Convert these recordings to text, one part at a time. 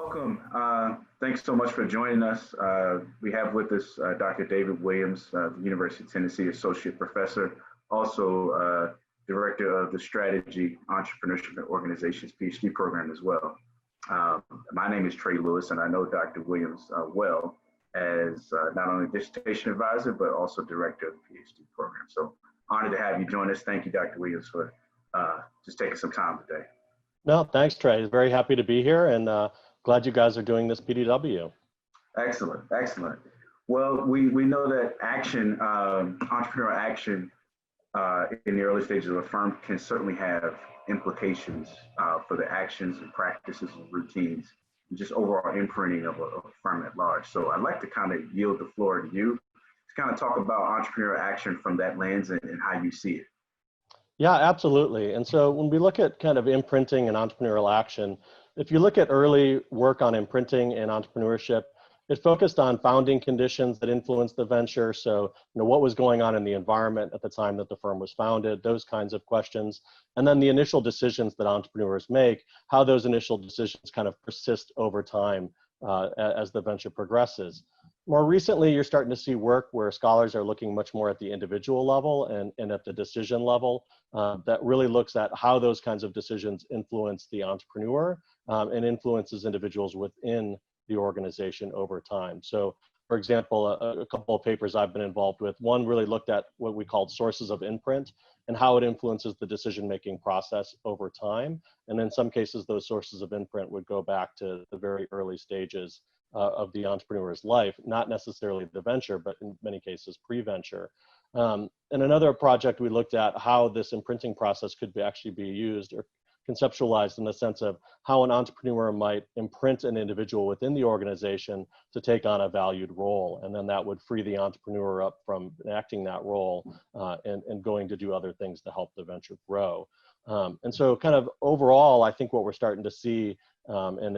Welcome. Thanks so much for joining us. We have with us Dr. David Williams, the University of Tennessee Associate Professor, also Director of the Strategy, Entrepreneurship and Organizations PhD program as well. My name is Trey Lewis, and I know Dr. Williams well as not only dissertation advisor, but also Director of the PhD program. So honored to have you join us. Thank you, Dr. Williams, for just taking some time today. No, thanks, Trey. Very happy to be here, and glad you guys are doing this PDW. Excellent, excellent. Well, we know that action, entrepreneurial action in the early stages of a firm can certainly have implications for the actions and practices and routines, and just overall imprinting of a firm at large. So I'd like to kind of yield the floor to you to kind of talk about entrepreneurial action from that lens and how you see it. Yeah, absolutely. And so when we look at kind of imprinting and entrepreneurial action, if you look at early work on imprinting and entrepreneurship, it focused on founding conditions that influenced the venture. So, what was going on in the environment at the time that the firm was founded, those kinds of questions. And then the initial decisions that entrepreneurs make, how those initial decisions kind of persist over time as the venture progresses. More recently, you're starting to see work where scholars are looking much more at the individual level and at the decision level that really looks at how those kinds of decisions influence the entrepreneur and influences individuals within the organization over time. So, for example, a couple of papers I've been involved with, one really looked at what we called sources of imprint and how it influences the decision-making process over time. And in some cases, those sources of imprint would go back to the very early stages of the entrepreneur's life, not necessarily the venture, but in many cases pre-venture. And another project, we looked at how this imprinting process could actually be used or conceptualized in the sense of how an entrepreneur might imprint an individual within the organization to take on a valued role. And then that would free the entrepreneur up from enacting that role and going to do other things to help the venture grow. And so kind of overall, I think what we're starting to see, and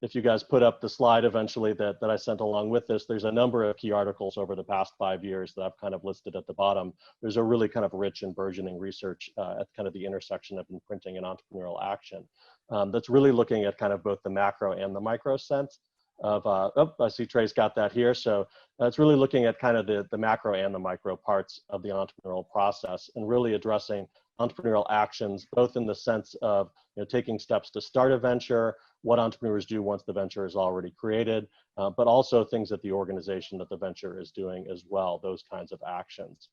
if you guys put up the slide eventually that I sent along with this, there's a number of key articles over the past 5 years that I've kind of listed at the bottom. There's a really kind of rich and burgeoning research at kind of the intersection of imprinting and entrepreneurial action that's really looking at kind of both the macro and the micro sense of, I see Trey's got that here. So it's really looking at kind of the macro and the micro parts of the entrepreneurial process and really addressing entrepreneurial actions, both in the sense of taking steps to start a venture, what entrepreneurs do once the venture is already created, but also things that the organization that the venture is doing as well, those kinds of actions.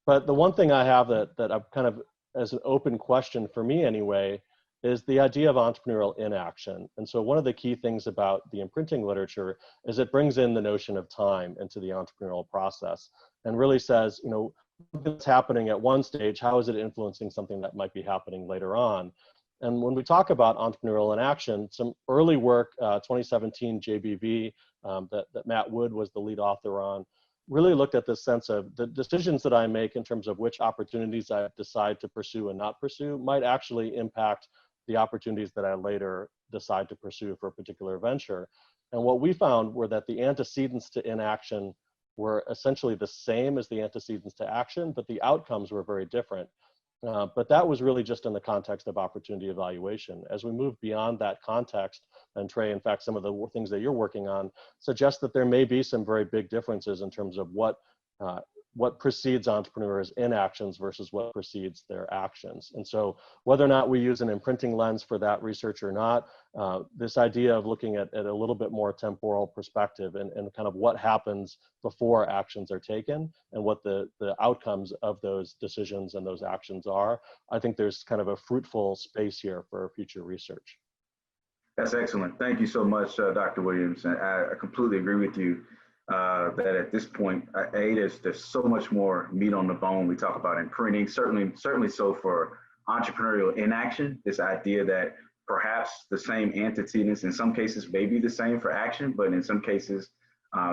But the one thing I have that I've kind of, as an open question for me anyway, is the idea of entrepreneurial inaction. And so one of the key things about the imprinting literature is it brings in the notion of time into the entrepreneurial process and really says, what's happening at one stage, how is it influencing something that might be happening later on? And when we talk about entrepreneurial inaction, some early work, 2017 JBV, that Matt Wood was the lead author on, really looked at this sense of the decisions that I make in terms of which opportunities I decide to pursue and not pursue might actually impact the opportunities that I later decide to pursue for a particular venture. And what we found were that the antecedents to inaction were essentially the same as the antecedents to action, but the outcomes were very different. But that was really just in the context of opportunity evaluation. As we move beyond that context, and Trey, in fact, some of the things that you're working on suggest that there may be some very big differences in terms of what precedes entrepreneurs' inactions versus what precedes their actions. And so whether or not we use an imprinting lens for that research or not, this idea of looking at a little bit more temporal perspective and kind of what happens before actions are taken and what the outcomes of those decisions and those actions are, I think there's kind of a fruitful space here for future research. That's excellent. Thank you so much, Dr. Williams. And I completely agree with you that at this point, there's so much more meat on the bone. We talk about imprinting, certainly so for entrepreneurial inaction, this idea that perhaps the same antecedents in some cases may be the same for action, but in some cases,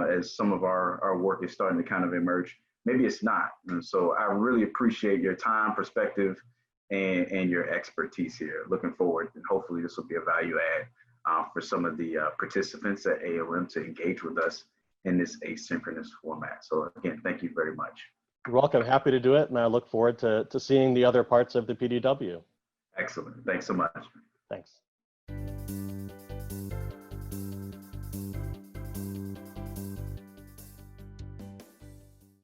as some of our work is starting to kind of emerge, maybe it's not. And so I really appreciate your time, perspective, and your expertise here. Looking forward, and hopefully this will be a value add for some of the participants at AOM to engage with us in this asynchronous format. So again, thank you very much. You're welcome. Happy to do it. And I look forward to seeing the other parts of the PDW. Excellent. Thanks so much. Thanks.